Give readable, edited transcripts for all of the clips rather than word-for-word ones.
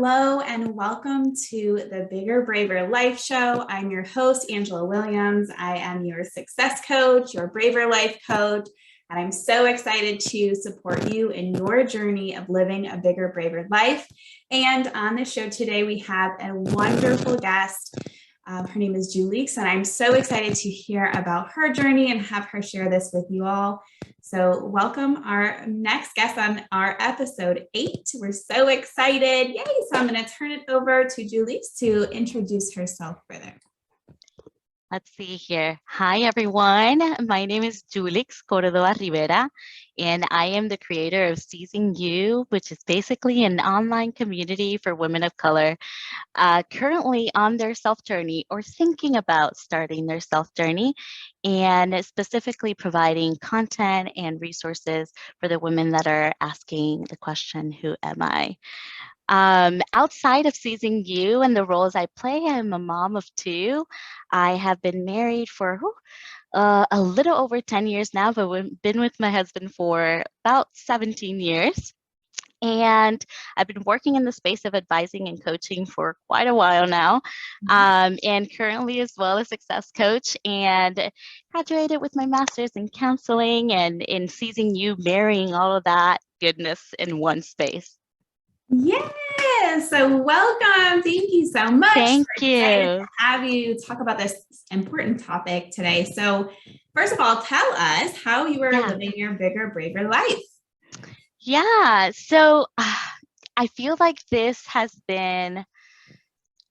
Hello and welcome to the Bigger, Braver Life Show. I'm your host, Angela Williams. I am your success coach, your Braver Life coach, and I'm so excited to support you in your journey of living a bigger, braver life. And on the show today, we have a wonderful guest. Her name is Julix, and I'm so excited to hear about her journey and have her share this with you all. So welcome our next guest on our episode 8. We're so excited. Yay. So I'm going to turn it over to Julix to introduce herself further. Let's see here. Hi, everyone. My name is Julix Córdova Rivera, and I am the creator of Seizing You, which is basically an online community for women of color currently on their self journey or thinking about starting their self journey, and specifically providing content and resources for the women that are asking the question, who am I? Outside of Seizing You and the roles I play, I'm a mom of 2. I have been married for a little over 10 years now, but we've been with my husband for about 17 years. And I've been working in the space of advising and coaching for quite a while now, and currently as well a success coach, and graduated with my master's in counseling, and in Seizing You, marrying all of that goodness in one space. Yes. So welcome. Thank you so much. Thank We're excited you. to have you talk about this important topic today. So first of all, tell us how you are living your bigger, braver life. Yeah. So I feel like this has been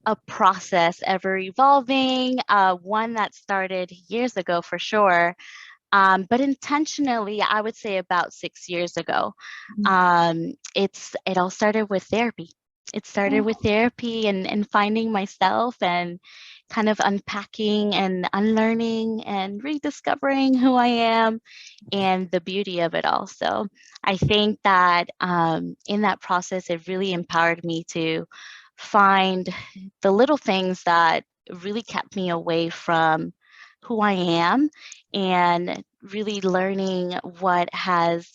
a process ever evolving, one that started years ago for sure. But intentionally, I would say about 6 years ago. It all started with therapy. It started with therapy and finding myself and kind of unpacking and unlearning and rediscovering who I am and the beauty of it all. So I think that in that process, it really empowered me to find the little things that really kept me away from who I am, and really learning what has,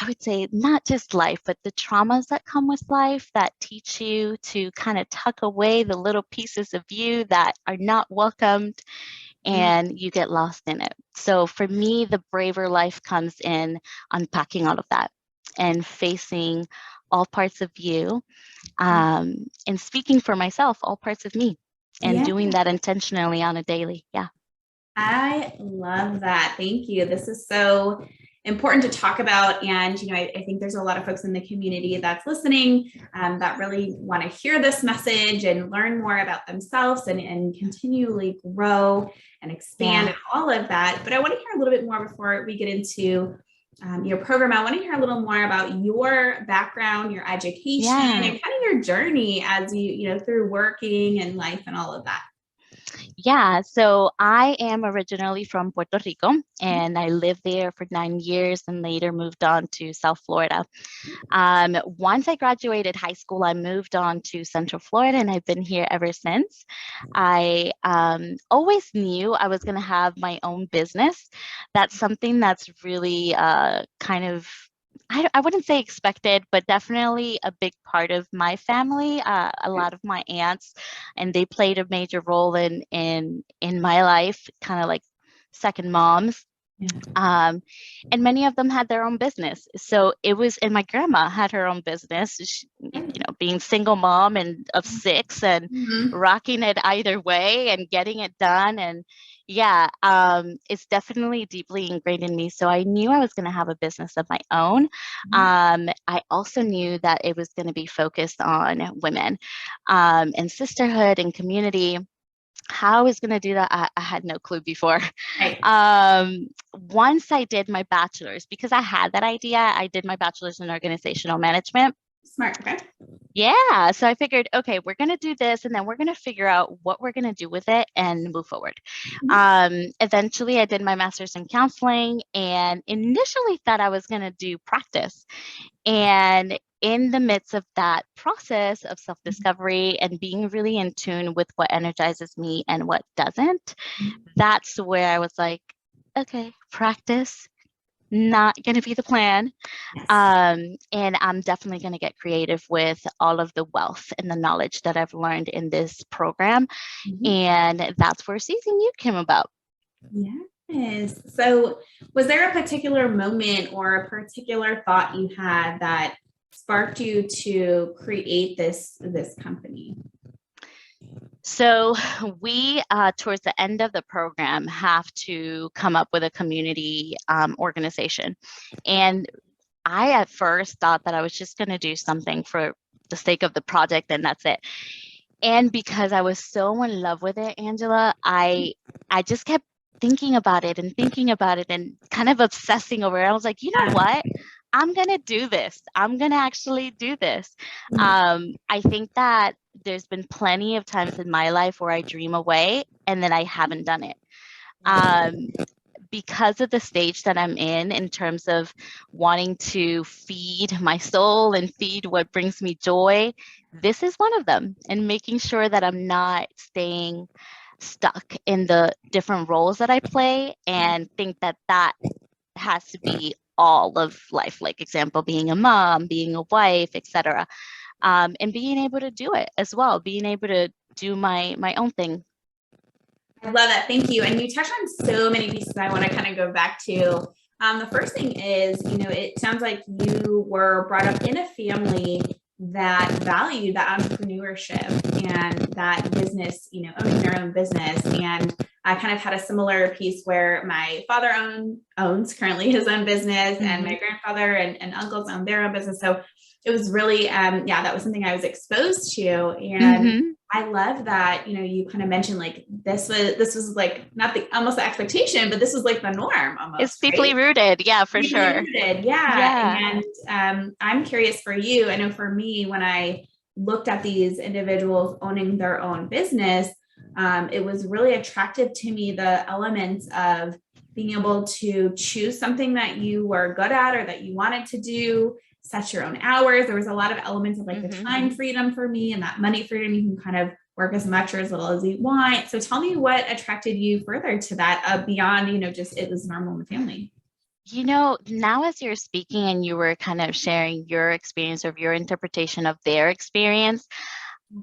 I would say, not just life, but the traumas that come with life that teach you to kind of tuck away the little pieces of you that are not welcomed, and you get lost in it. So for me, the braver life comes in unpacking all of that and facing all parts of you, and speaking for myself, all parts of me, and doing that intentionally on a daily. Yeah. I love that. Thank you. This is so important to talk about. And, I think there's a lot of folks in the community that's listening that really want to hear this message and learn more about themselves and continually grow and expand and all of that. But I want to hear a little bit more before we get into your program. I want to hear a little more about your background, your education, and kind of your journey as you through working and life and all of that. Yeah, so I am originally from Puerto Rico, and I lived there for 9 years and later moved on to South Florida. Once I graduated high school, I moved on to Central Florida, and I've been here ever since. I always knew I was going to have my own business. That's something that's really kind of, I wouldn't say expected, but definitely a big part of my family. A lot of my aunts, and they played a major role in my life, kind of like second moms. And many of them had their own business. So it was, and my grandma had her own business, she, being single mom and of 6 and rocking it either way and getting it done. And yeah, it's definitely deeply ingrained in me. So I knew I was going to have a business of my own. I also knew that it was going to be focused on women and sisterhood and community. How I was going to do that, I had no clue before. Once I did my bachelor's, because I had that idea, I did my bachelor's in organizational management. Smart. Okay. Yeah. So I figured, okay, we're going to do this, and then we're going to figure out what we're going to do with it and move forward. Eventually, I did my master's in counseling, and initially thought I was going to do practice. And in the midst of that process of self-discovery and being really in tune with what energizes me and what doesn't, that's where I was like, okay, practice, not going to be the plan. Yes. And I'm definitely going to get creative with all of the wealth and the knowledge that I've learned in this program. Mhm. And that's where Seizing You came about. Yes. So, was there a particular moment or a particular thought you had that sparked you to create this company? So we, towards the end of the program, have to come up with a community organization. And I at first thought that I was just going to do something for the sake of the project and that's it. And because I was so in love with it, Angela, I just kept thinking about it and thinking about it and kind of obsessing over it. I was like, you know what? I'm going to do this. I'm going to actually do this. I think that there's been plenty of times in my life where I dream away and then I haven't done it. Um, because of the stage that I'm in terms of wanting to feed my soul and feed what brings me joy, this is one of them. And making sure that I'm not staying stuck in the different roles that I play and think that that has to be all of life, like example, being a mom, being a wife, etc. And being able to do it as well, being able to do my own thing. I love that. Thank you. And you touched on so many pieces I want to kind of go back to. The first thing is, it sounds like you were brought up in a family that valued that entrepreneurship and that business, owning their own business. And I kind of had a similar piece where my father owns currently his own business, and my grandfather and uncles own their own business. So it was really, that was something I was exposed to. And I love that, you kind of mentioned like this was like not the almost the expectation, but this was like the norm almost. It's deeply rooted. Yeah, for sure. Rooted, yeah. And I'm curious for you. I know for me, when I looked at these individuals owning their own business, it was really attractive to me, the elements of being able to choose something that you were good at or that you wanted to do, set your own hours. There was a lot of elements of like the time freedom for me and that money freedom. You can kind of work as much or as little as you want. So tell me what attracted you further to that beyond, just it was normal in the family. Now as you're speaking and you were kind of sharing your experience or your interpretation of their experience,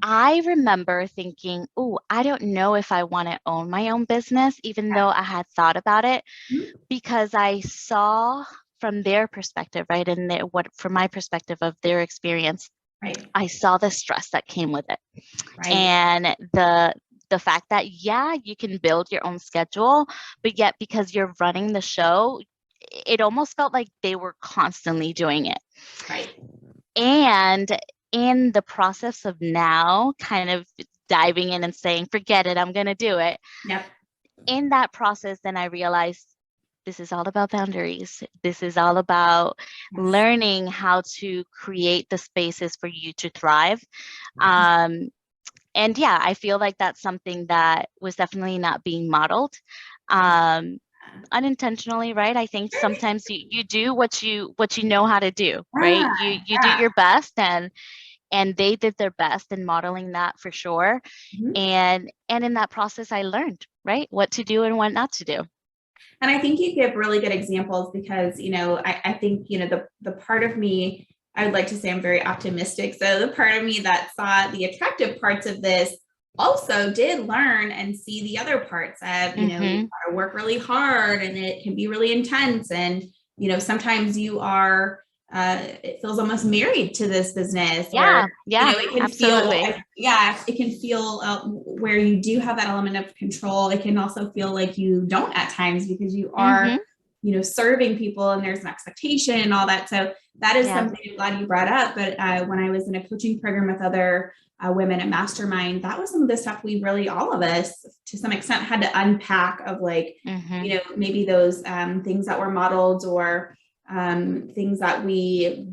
I remember thinking, oh, I don't know if I want to own my own business, even though I had thought about it, because I saw from their perspective, right? And from my perspective of their experience, right. I saw the stress that came with it. Right. And the fact that, yeah, you can build your own schedule, but yet because you're running the show, it almost felt like they were constantly doing it. Right. And in the process of now kind of diving in and saying, forget it, I'm going to do it. Yep. In that process, then I realized this is all about boundaries. This is all about learning how to create the spaces for you to thrive. And yeah, I feel like that's something that was definitely not being modeled unintentionally, right? I think sometimes you do what you know how to do, right? You do your best, and they did their best in modeling that for sure. And in that process, I learned, right, what to do and what not to do. And I think you give really good examples because, I think, the part of me, I would like to say I'm very optimistic. So the part of me that saw the attractive parts of this also did learn and see the other parts of, you gotta work really hard and it can be really intense. And, sometimes you are, it feels almost married to this business. Yeah, or, it can absolutely. it can feel where you do have that element of control. It can also feel like you don't at times because you are, serving people and there's an expectation and all that. So that is something I'm glad you brought up. But when I was in a coaching program with other women at Mastermind, that was some of the stuff we really, all of us to some extent, had to unpack of like, maybe those things that were modeled or things that we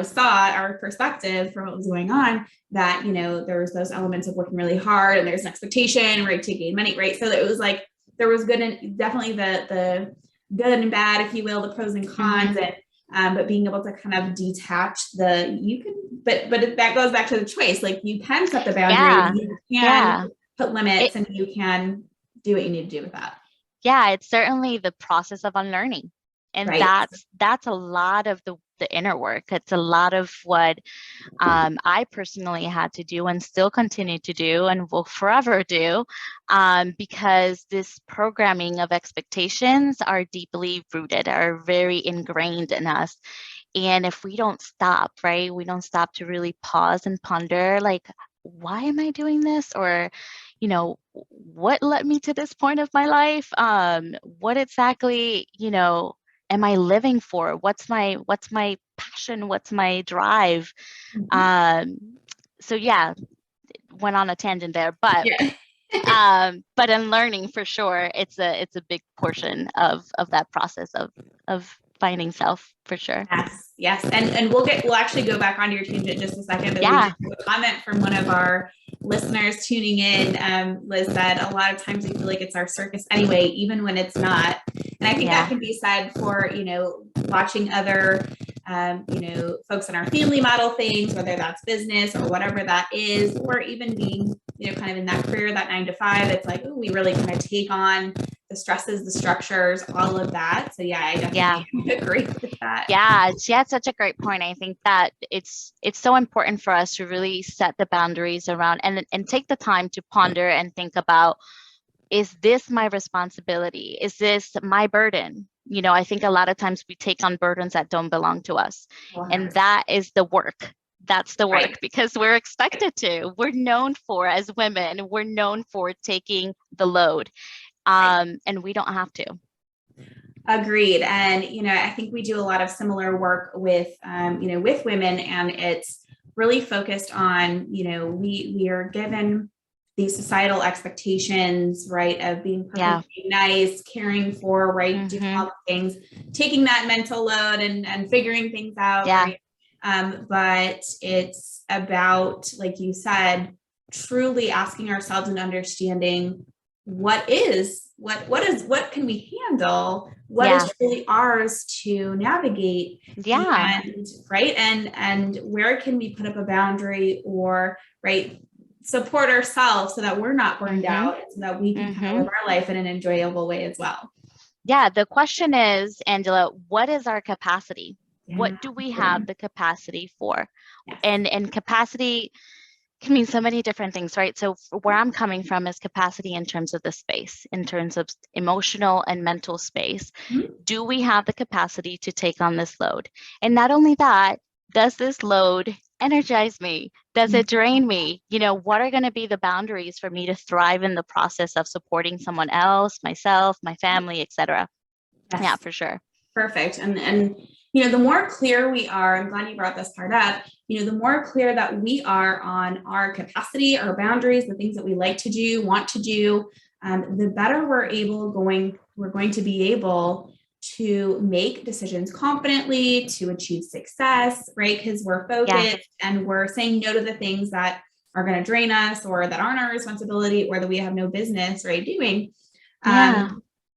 saw our perspective from what was going on, that there was those elements of working really hard and there's an expectation, right, to gain money, right? So it was like there was good and definitely the good and bad, if you will, the pros and cons. And but being able to kind of detach but that goes back to the choice. Like you can set the boundaries, you can put limits, and you can do what you need to do with that. Yeah, it's certainly the process of unlearning. And Right. that's a lot of the inner work. It's a lot of what I personally had to do and still continue to do and will forever do, because this programming of expectations are deeply rooted, are very ingrained in us. And if we don't stop, right, we don't stop to really pause and ponder, like, why am I doing this? Or, what led me to this point of my life? What exactly, am I living for? What's my passion? What's my drive? Mhm. Um, so yeah, went on a tangent there, Yeah. but in learning for sure, it's a big portion of that process of finding self for sure. Yes, yes. And we'll actually go back onto your tangent in just a second, but we Yeah, did have a comment from one of our listeners tuning in. Liz said a lot of times we feel like it's our circus anyway, even when it's not. And I think that yeah, can be said for, watching other folks in our family model things, whether that's business or whatever that is, or even being, kind of in that career, that 9 to 5, it's like, oh, we really kind of take on the stresses, the structures, all of that. So yeah, I yeah. definitely agree with that. Yeah, it's such a great point. I think that it's so important for us to really set the boundaries around and take the time to ponder and think about, is this my responsibility? Is this my burden? I think a lot of times we take on burdens that don't belong to us. And 100%. that is the work. That's the work Right. because we're expected to. We're known for, as women, we're known for taking the load. Right. And we don't have to. Agreed. And, I think we do a lot of similar work with, with women, and it's really focused on, we are given these societal expectations, right, of being Yeah. perfectly nice, caring for, right, doing Mm-hmm. all the things, taking that mental load and figuring things out, Yeah. right? But it's about, like you said, truly asking ourselves and understanding what can we handle, what Yeah. is truly ours to navigate, Yeah. and right, and where can we put up a boundary, or right, support ourselves so that we're not burned Mm-hmm. out, and so that we can kind of Mm-hmm. live our life in an enjoyable way as well. Yeah. The question is, Angela, what is our capacity? Yeah. What do we have the capacity for? Yes. And capacity can mean so many different things, right? So where I'm coming from is capacity in terms of the space, in terms of emotional and mental space. Mhm. Do we have the capacity to take on this load? And not only that, does this load energize me? Does it drain me? What are going to be the boundaries for me to thrive in the process of supporting someone else, myself, my family, etc.? Yeah, Yes. for sure. Perfect. And the more clear we are, I'm glad you brought this part up, the more clear that we are on our capacity, our boundaries, the things that we like to do, want to do, the better we're going to be able to make decisions confidently, to achieve success, right? Because we're Yeah. focused and we're saying no to the things that are going to drain us, or that aren't our responsibility, or that we have no business, right, doing. Yeah.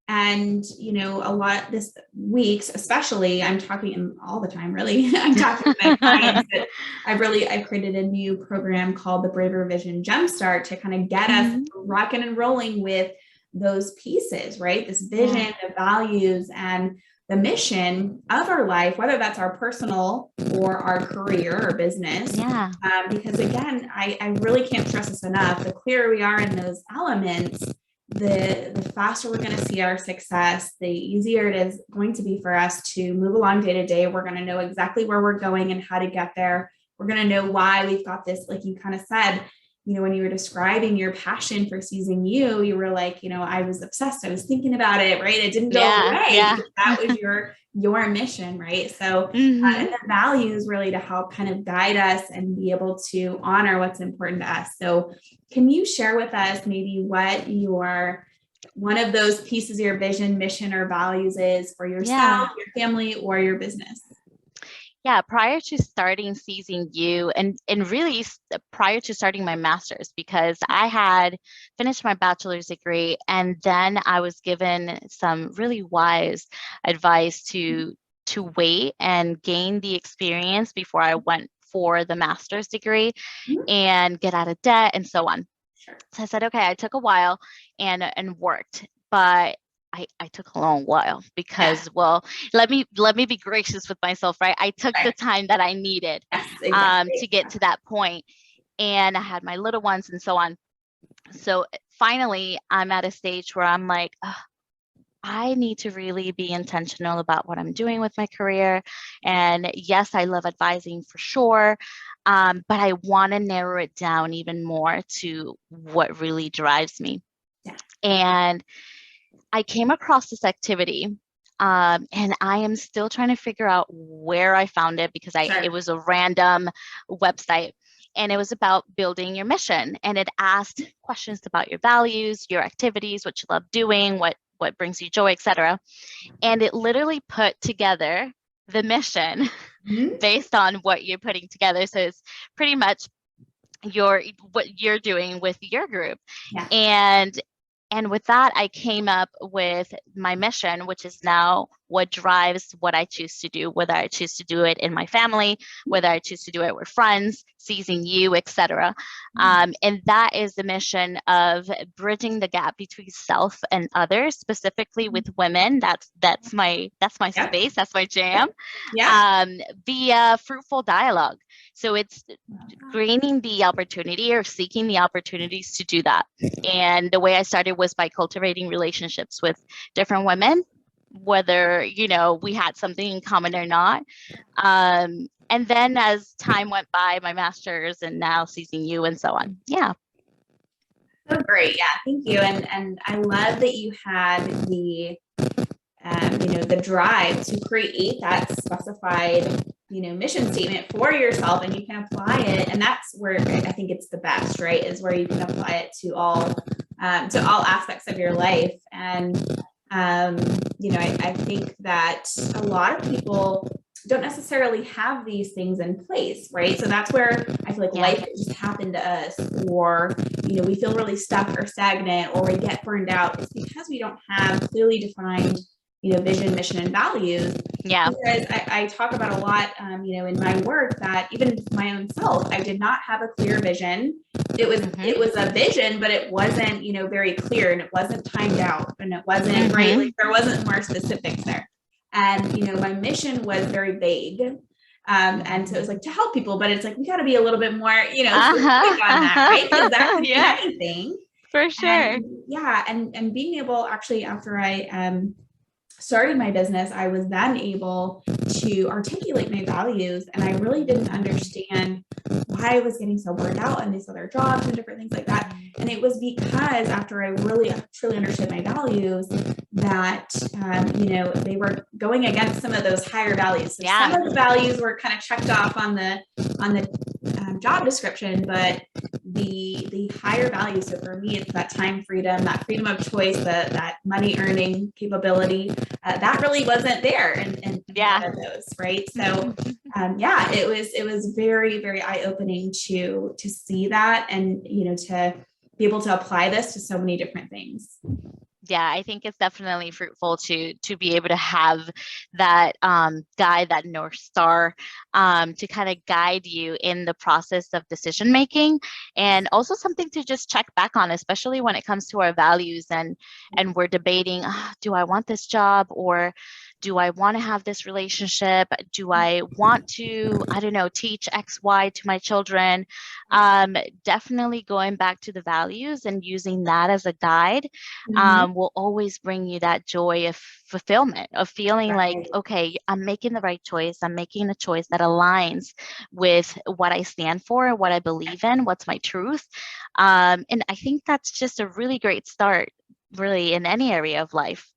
And, a lot this weeks, especially, I'm talking all the time, really, I'm talking to my clients that I've created a new program called the Braver Vision Jumpstart to kind of get us rocking and rolling with those pieces, right? This vision, Yeah. the values, and the mission of our life, whether that's our personal or our career or business. Yeah. Because again, I really can't stress this enough. The clearer we are in those elements, the faster we're going to see our success, the easier it is going to be for us to move along day to day. We're going to know exactly where we're going and how to get there. We're going to know why we've got this, like you kind of said, when you were describing your passion for seizing you were like, I was obsessed. I was thinking about it, right? It didn't go Yeah. away. Yeah. That was your mission, right? So, and the values really to help kind of guide us and be able to honor what's important to us. So, can you share with us maybe what one of those pieces of your vision, mission, or values is for yourself, your family, or your business? Yeah, prior to starting Seizing You, and really prior to starting my master's, because I had finished my bachelor's degree and then I was given some really wise advice to wait and gain the experience before I went for the master's degree and get out of debt and so on. Sure. So I said, okay, I took a while and worked, but I took a long while because, well, let me be gracious with myself, right? I took the time that I needed Yes, exactly. to get to that point, and I had my little ones and so on. So finally, I'm at a stage where I'm like, "Ugh, I need to really be intentional about what I'm doing with my career. And yes, I love advising for sure, but I want to narrow it down even more to what really drives me." Yeah. And I came across this activity, and I am still trying to figure out where I found it because Sure. it was a random website, and it was about building your mission, and it asked questions about your values, your activities, what you love doing, what brings you joy, etc. And it literally put together the mission Mhm. based on what you're putting together. So it's pretty much what you're doing with your group. Yeah. And with that, I came up with my mission, which is now what drives what I choose to do, whether I choose to do it in my family, whether I choose to do it with friends, seizing you, etc. And that is the mission of bridging the gap between self and others, specifically with women. That's my Yep. space, that's my jam. Yeah. Via fruitful dialogue. So it's gaining the opportunity or seeking the opportunities to do that. And the way I started was by cultivating relationships with different women, whether, we had something in common or not. And then as time went by, my master's and now seizing you and so on. Yeah. Oh, great. Yeah. Thank you. And I love that you had the drive to create that specified, mission statement for yourself, and you can apply it. And that's where I think it's the best, right? Is where you can apply it to all aspects of your life. And, I think that a lot of people don't necessarily have these things in place, right? So that's where I feel like life just happened to us, or, we feel really stuck or stagnant, or we get burned out. It's because we don't have clearly defined vision, mission, and values. Yeah. Because I talk about a lot, in my work, that even my own self, I did not have a clear vision. It was a vision, but it wasn't, very clear, and it wasn't timed out, and it wasn't right. Like there wasn't more specifics there. And, my mission was very vague. And so it was like to help people, but it's like, we got to be a little bit more, specific on that, right? Because that could be anything. For sure. And being able, actually, after I started my business, I was then able to articulate my values, and I really didn't understand why I was getting so burned out on these other jobs and different things like that. And it was because after I really truly understood my values, that they were going against some of those higher values. So some of the values were kind of checked off on the job description, but the higher values. So for me, it's that time freedom, that freedom of choice, that money earning capability, that really wasn't there. And one of those, right? So it was very, very eye opening to see that, and to be able to apply this to so many different things. Yeah, I think it's definitely fruitful to be able to have that guide, that North Star, to kind of guide you in the process of decision making, and also something to just check back on, especially when it comes to our values and we're debating, do I want this job, or do I want to have this relationship? Do I want to, I don't know, teach X, Y to my children? Definitely going back to the values and using that as a guide will always bring you that joy of fulfillment, of feeling like, okay, I'm making the right choice. I'm making a choice that aligns with what I stand for, what I believe in, what's my truth. And I think that's just a really great start, really, in any area of life.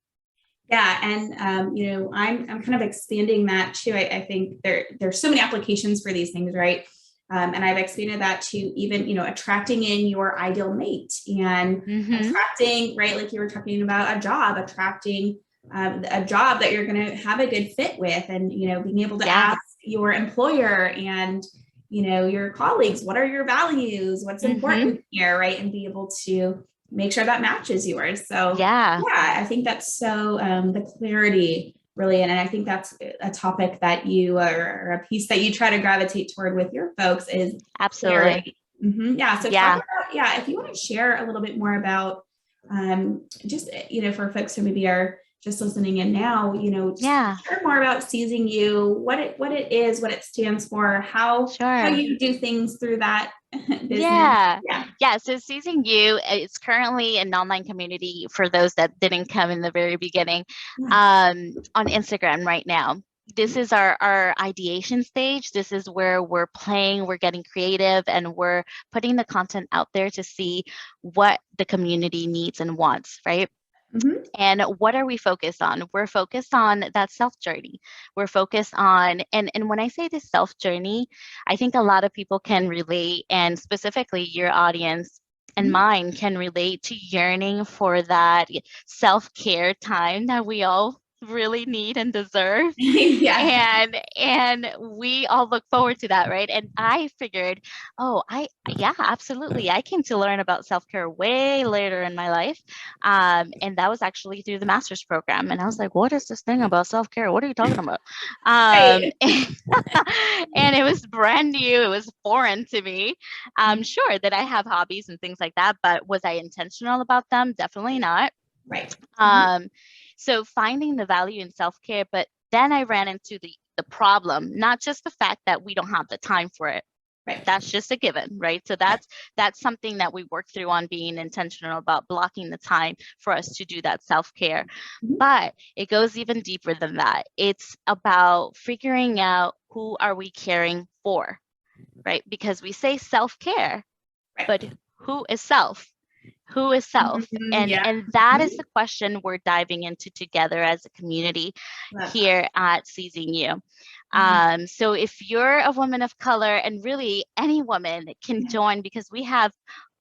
Yeah. And, I'm kind of expanding that too. I think there's so many applications for these things, right? And I've expanded that to even, attracting in your ideal mate, and attracting, right? Like you were talking about attracting a job that you're going to have a good fit with, and, being able to ask your employer and, your colleagues, what are your values? What's important here, right? And be able to make sure that matches yours. So I think that's so the clarity really. And I think that's a topic that you or a piece that you try to gravitate toward with your folks is absolutely. Yeah. So talk about, if you want to share a little bit more about just, for folks who maybe are just listening in now, just Yeah, share more about Seizing You, what it is, what it stands for, how sure. you do things through that business. Yeah. Yeah. Yeah. So Seizing You, it's currently an online community for those that didn't come in the very beginning, on Instagram right now. This is our ideation stage. This is where we're playing, we're getting creative, and we're putting the content out there to see what the community needs and wants, right? Mhm. And what are we focused on? We're focused on that self journey. We're focused on, and when I say this self journey, I think a lot of people can relate, and specifically your audience and Mhm. mine can relate to yearning for that self care time that we all really need and deserve. Yeah. And we all look forward to that, right? And I figured, oh, yeah, absolutely, I came to learn about self-care way later in my life, and that was actually through the master's program. And I was like, what is this thing about self-care? What are you talking about? Right. And it was brand new, it was foreign to me. Sure that I have hobbies and things like that, but was I intentional about them? Definitely not. Right. Mhm. um, so finding the value in self-care, but then I ran into the problem, not just the fact that we don't have the time for it. Right. That's just a given, right? So Right. that's something that we work through on being intentional about blocking the time for us to do that self-care. Mhm. But it goes even deeper than that. It's about figuring out who are we caring for, right? Because we say self-care, Right. but who is self? Who is self? Mhm. and Yeah. and that is Mhm. the question we're diving into together as a community Love that. here at Seizing You. Yeah. So if you're a woman of color, and really any woman can Yeah. join, because we have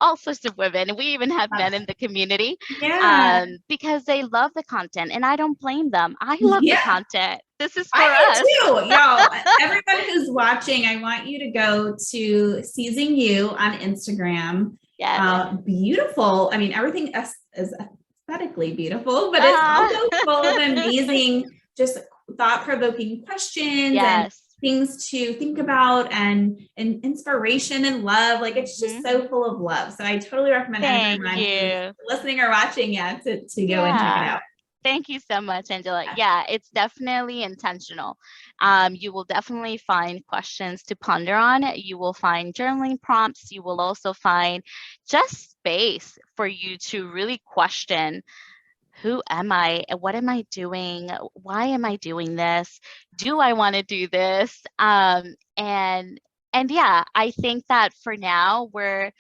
all sorts of women, and we even have Love men in it. the community, Yeah. because they love the content, and I don't blame them. I love the Yeah. content. This is I for us. do too, y'all. Everyone who's watching, I want you to go to Seizing You on Instagram. Yes. Beautiful. I mean, everything is aesthetically beautiful, but it's Ah. also full of amazing, just thought-provoking questions and Yes. things to think about, and inspiration and love. Like, it's just Mhm. so full of love. So I totally recommend Thank everyone who's you. listening or watching, yeah, to go and check it Yeah. out. Thank you so much, Angela. Yeah. Yeah, it's definitely intentional. You will definitely find questions to ponder on. You will find journaling prompts. You will also find just space for you to really question, who am I? What am I doing? Why am I doing this? Do I want to do this? And yeah, I think that for now we're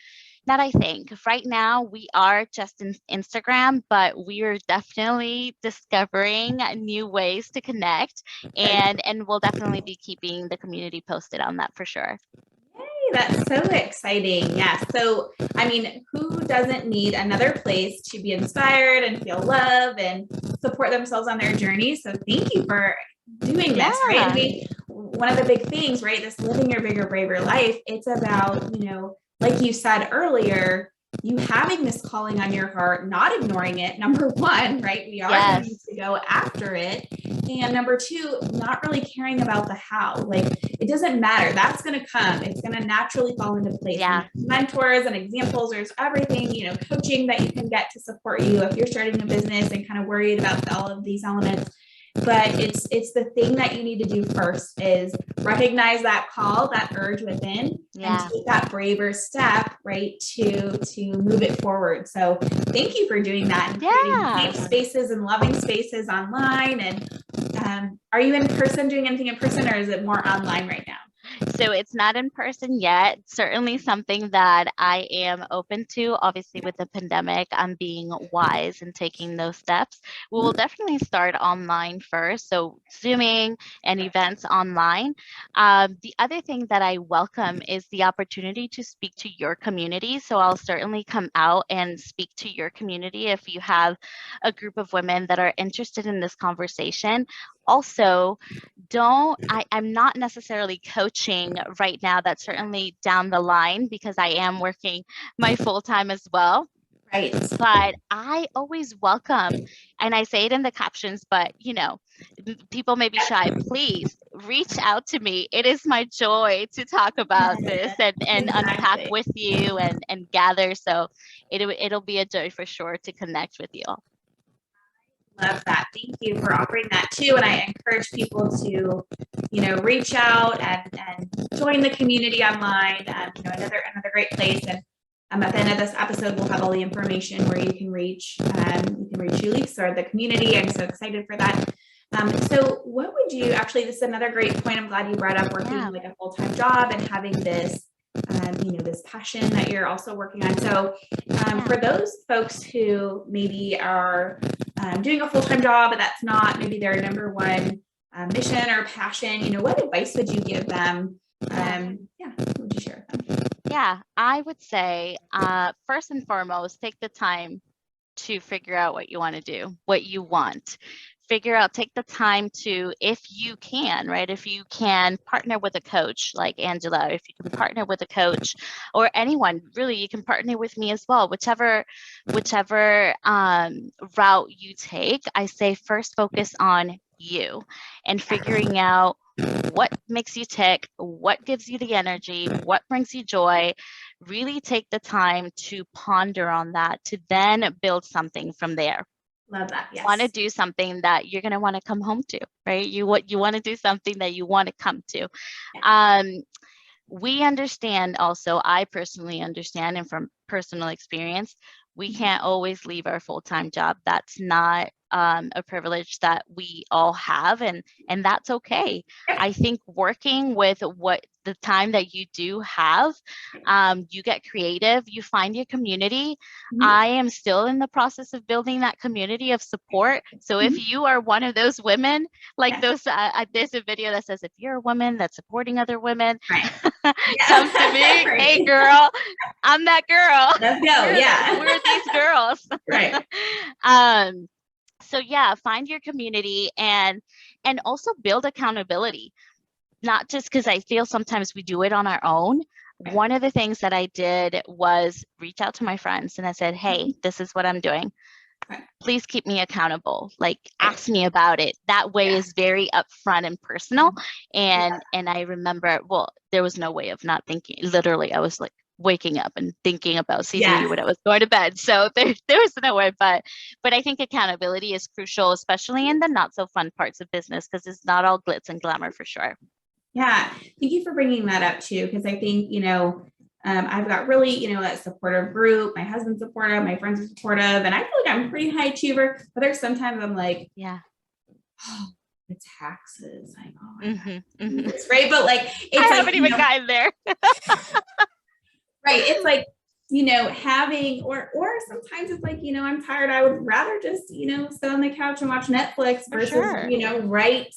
not, I think right now we are just in Instagram, but we are definitely discovering new ways to connect, Good. and we'll definitely be keeping the community posted on that for sure. That's so exciting. Yes. So, I mean, who doesn't need another place to be inspired and feel love and support themselves on their journey? So, thank you for doing this, right? And Yeah. one of the big things, right? This living your bigger, braver life, it's about, like you said earlier, you having this calling on your heart, not ignoring it. Number one, right? We are going Yes. to go after it. And number two, not really caring about the how. Like, it doesn't matter. That's going to come. It's going to naturally fall into place. And Yeah. there's mentors and examples. There's everything, coaching that you can get to support you if you're starting a business and kind of worried about all of these elements. But it's the thing that you need to do first is recognize that call, that urge within, and Yeah. take that braver step, right, to move it forward. So thank you for doing that and creating Yeah. safe spaces and loving spaces online. And are you in person, doing anything in person, or is it more online right now? So it's not in person yet. Certainly something that I am open to. Obviously, with the pandemic, I'm being wise and taking those steps. We will definitely start online first. So Zooming and events online. The other thing that I welcome is the opportunity to speak to your community. So I'll certainly come out and speak to your community if you have a group of women that are interested in this conversation. Also, I'm not necessarily coaching right now. That's certainly down the line, because I am working my full time as well. Right. But I always welcome, and I say it in the captions, but people may be shy. Please reach out to me. It is my joy to talk about this and unpack Exactly. with you and gather. So it'll be a joy for sure to connect with you all. Love that. Thank you for offering that too. And I encourage people to, reach out and join the community online. Another great place. And at the end of this episode, we'll have all the information where you can reach Julix or the community. I'm so excited for that. So what would you actually, this is another great point. I'm glad you brought up working like a full-time job and having this, this passion that you're also working on. So for those folks who maybe are doing a full-time job, but that's not maybe their number one mission or passion, what advice would you give them? What would you share with them? Yeah, I would say, first and foremost, take the time to figure out what you want to do, what you want. Take the time to, if you can, right? If you can partner with a coach like Angela, if you can partner with a coach or anyone, really, you can partner with me as well. Whichever route you take, I say first focus on you and figuring out what makes you tick, what gives you the energy, what brings you joy. Really take the time to ponder on that, to then build something from there. Love that. Yes. Want to do something that you're going to want to come home to, right? You want to do something that you want to come to. Yeah. We understand also, I personally understand, and from personal experience, we can't always leave our full-time job. That's not a privilege that we all have, and that's okay. I think working with what the time that you do have, you get creative, you find your community. I am still in the process of building that community of support. So if you are one of those women, like those, there's a video that says, if you're a woman that's supporting other women, come to me. Right. Hey girl, I'm that girl. Let's go. We're these girls. Right. So yeah, find your community and also build accountability. Not just because I feel sometimes we do it on our own. One of the things that I did was reach out to my friends and I said, hey, this is what I'm doing. Please keep me accountable. Like, ask me about it. That way is very upfront and personal. And I remember, well, there was no way of not thinking. Literally, I was like waking up and thinking about season you when I was going to bed. So there was no way. But I think accountability is crucial, especially in the not so fun parts of business, because it's not all glitz and glamour for sure. Yeah, thank you for bringing that up too, because I think, I've got really, a supportive group. My husband's supportive, my friends are supportive, and I feel like I'm a pretty high achiever, but there's sometimes I'm like, oh, the taxes. Like, oh, it's right. But like, it's I haven't even gotten there. Right. It's like, having, or sometimes it's like, I'm tired. I would rather just, sit on the couch and watch Netflix versus, write,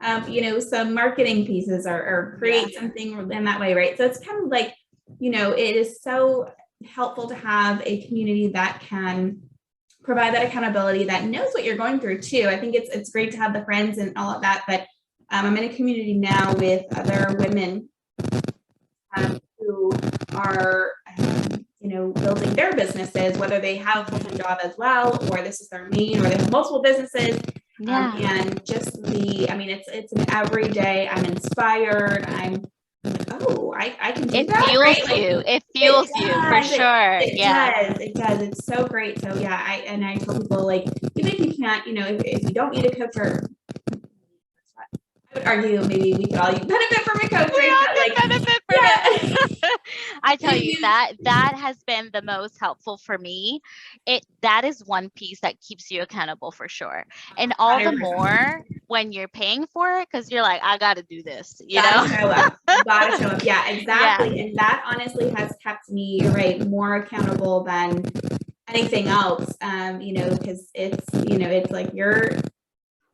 some marketing pieces or create something in that way. Right. So it's kind of like, it is so helpful to have a community that can provide that accountability, that knows what you're going through too. I think it's great to have the friends and all of that, but I'm in a community now with other women who are, building their businesses, whether they have a full-time job as well, or this is their main, or they have multiple businesses. And just it's an everyday, I'm inspired. I'm like, oh, I can do that. It fuels you for sure. It does. It's so great. So yeah, I tell people, like, even if you can't, if you don't need a coach, or I would argue maybe we could all benefit from a coach. I tell you, that has been the most helpful for me. That is one piece that keeps you accountable for sure. And all the more when you're paying for it, because you're like, I got to do this, Gotta show up. Yeah, exactly. And that honestly has kept me, more accountable than anything else. Because it's like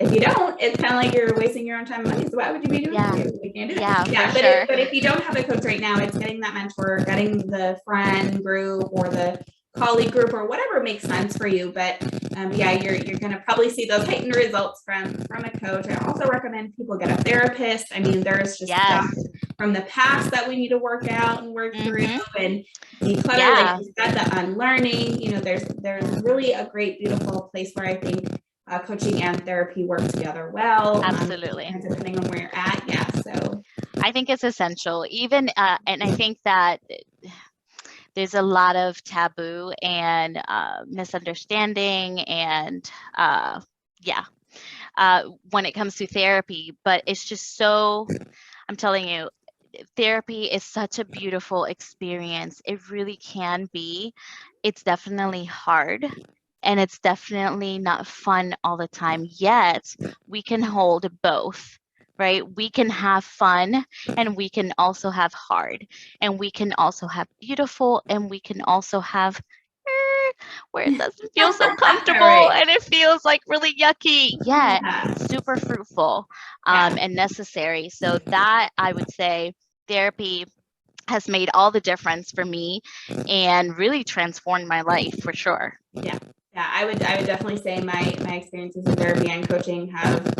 if you don't, it's kind of like you're wasting your own time and money. So why would you be doing it? You can't do that. But if you don't have a coach right now, it's getting that mentor, getting the friend group or the colleague group or whatever makes sense for you. But yeah, you're going to probably see those heightened results from a coach. I also recommend people get a therapist. I mean, there's just stuff from the past that we need to work out and work through and declutter, like you said, the unlearning. You know, there's really a great, beautiful place where I think coaching and therapy work together well. Absolutely. Depending on where you're at. Yeah. So I think it's essential, even, and I think that there's a lot of taboo and misunderstanding and when it comes to therapy, but it's just so, I'm telling you, therapy is such a beautiful experience. It really can be. It's definitely hard and it's definitely not fun all the time, yet we can hold both. Right? We can have fun and we can also have hard and we can also have beautiful and we can also have where it doesn't feel so comfortable and it feels like really yucky, yet super fruitful and necessary. So that, I would say, therapy has made all the difference for me and really transformed my life for sure. Yeah, I would definitely say my experiences in therapy and coaching have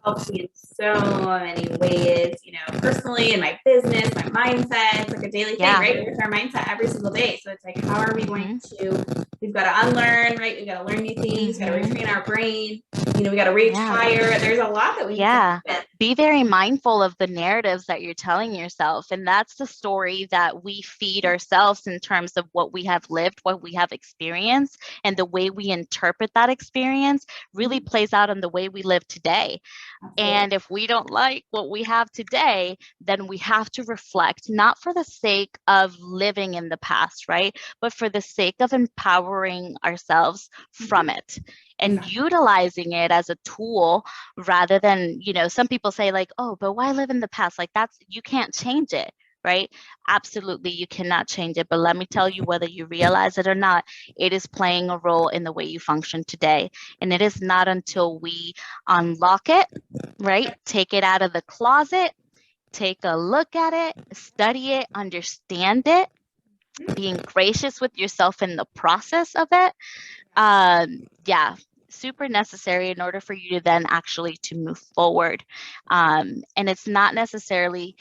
helps me in so many ways, you know, personally, in my business, my mindset. It's like a daily thing, right? With our mindset every single day. So it's like, how are we going to, we've got to unlearn, right? We've got to learn new things, got to retrain our brain, you know, we got to retire. There's a lot that we need to do. Be very mindful of the narratives that you're telling yourself. And that's the story that we feed ourselves in terms of what we have lived, what we have experienced, and the way we interpret that experience really plays out in the way we live today. Absolutely. And if we don't like what we have today, then we have to reflect, not for the sake of living in the past, right? But for the sake of empowering ourselves from it and utilizing it as a tool rather than, you know, some people say like, oh, but why live in the past? Like you can't change it. Right? Absolutely, you cannot change it. But let me tell you, whether you realize it or not, it is playing a role in the way you function today. And it is not until we unlock it, right? Take it out of the closet, take a look at it, study it, understand it, being gracious with yourself in the process of it. Super necessary in order for you to then actually to move forward. And it's not necessarily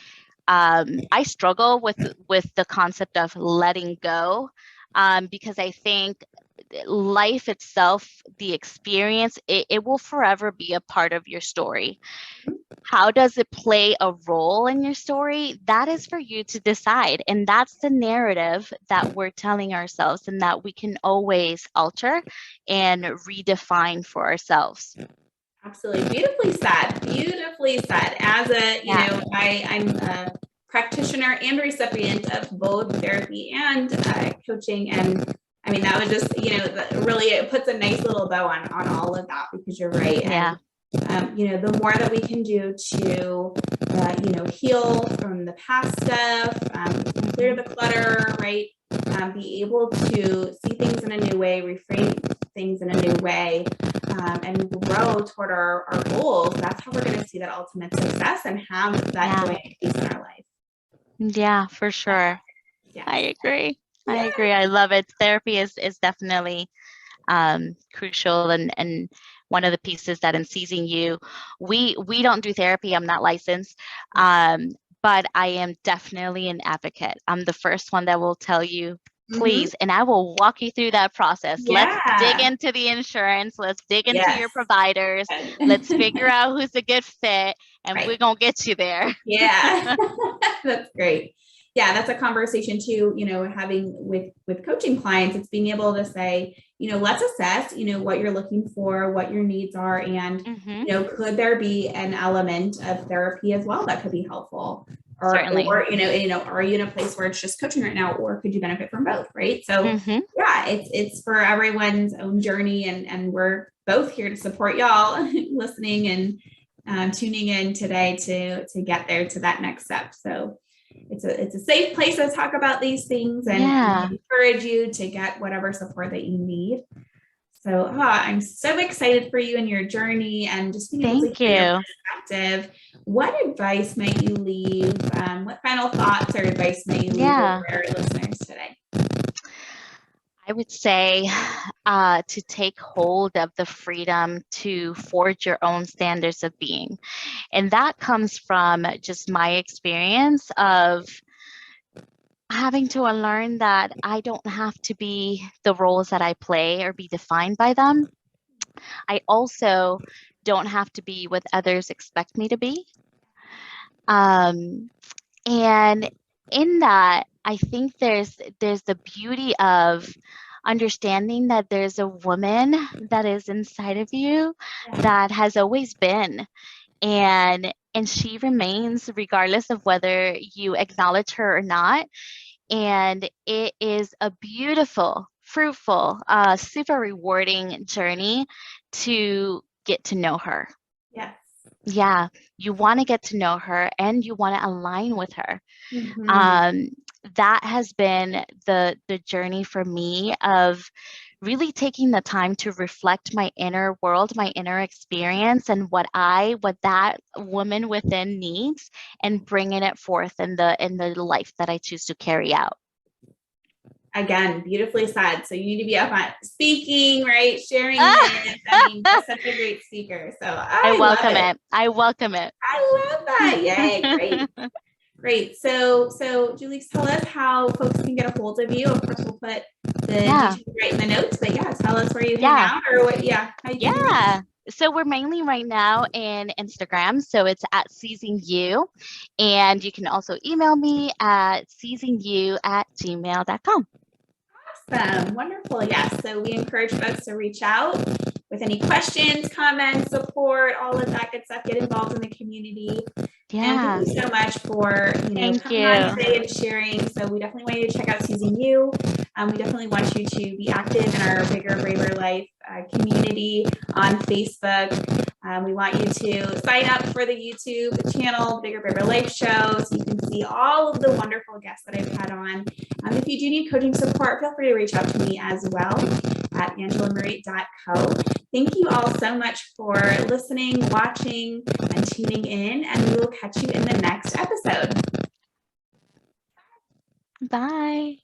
I struggle with the concept of letting go because I think life itself, the experience, it will forever be a part of your story. How does it play a role in your story? That is for you to decide. And that's the narrative that we're telling ourselves and that we can always alter and redefine for ourselves. Absolutely. Beautifully said. Beautifully said. As a, you know, I'm a practitioner and recipient of both therapy and coaching. And I mean, that was just, you know, really, it puts a nice little bow on all of that because you're right. And, you know, the more that we can do to, you know, heal from the past stuff, clear the clutter, right? Be able to see things in a new way, reframe things in a new way, and grow toward our goals. That's how we're going to see that ultimate success and have that joy and peace in our life. Yeah, for sure. Yeah. I agree. I love it. Therapy is definitely crucial and one of the pieces that in seizing you, we don't do therapy. I'm not licensed. But I am definitely an advocate. I'm the first one that will tell you, please, and I will walk you through that process. Let's dig into the insurance. Let's dig into your providers. Let's figure out who's a good fit, and we're going to get you there. Yeah, that's great. Yeah, that's a conversation too, you know, having with coaching clients. It's being able to say, you know, let's assess, you know, what you're looking for, what your needs are, and, you know, could there be an element of therapy as well that could be helpful? Or, you know, are you in a place where it's just coaching right now, or could you benefit from both? Right. So yeah, it's for everyone's own journey, and we're both here to support y'all listening and tuning in today to get there to that next step. So it's a safe place to talk about these things and encourage you to get whatever support that you need. So I'm so excited for you and your journey and just being able to hear your perspective. What advice might you leave? What final thoughts or advice might you leave with our listeners today? I would say to take hold of the freedom to forge your own standards of being. And that comes from just my experience of having to unlearn that I don't have to be the roles that I play or be defined by them. I also don't have to be what others expect me to be. Um, and in that, I think there's the beauty of understanding that there's a woman that is inside of you that has always been, and she remains regardless of whether you acknowledge her or not. And it is a beautiful, fruitful, super rewarding journey to get to know her. Yes. Yeah, you want to get to know her and you want to align with her. Mhm. That has been the journey for me of really taking the time to reflect my inner world, my inner experience, and what that woman within needs, and bringing it forth in the life that I choose to carry out. Again, beautifully said. So you need to be up on speaking, right? Sharing it. I mean, just such a great speaker. So I I love welcome it. it. I welcome it. I love that. Yay. Great. Great. So Julix, tell us how folks can get a hold of you. Of course, we'll put the Yeah. details right in the notes, but yeah, tell us where you hang Yeah. out or what, yeah, how you can be reached. Yeah. So we're mainly right now in Instagram. So it's at Seizing You. And you can also email me at seizingyou@gmail.com. Awesome. Wonderful. Yes. So we encourage folks to reach out with any questions, comments, support, all of that good stuff. Get involved in the community. And Yeah. thank you so much for Thank coming on you. today and sharing. So we definitely want you to check out Seizing You. We definitely want you to be active in our Bigger, Braver Life community on Facebook. We want you to sign up for the YouTube channel, Bigger, Braver Life Show, so you can see all of the wonderful guests that I've had on. If you do need coaching support, feel free to reach out to me as well at angelamarie.co. Thank you all so much for listening, watching, and tuning in, and we will catch you in the next episode. Bye.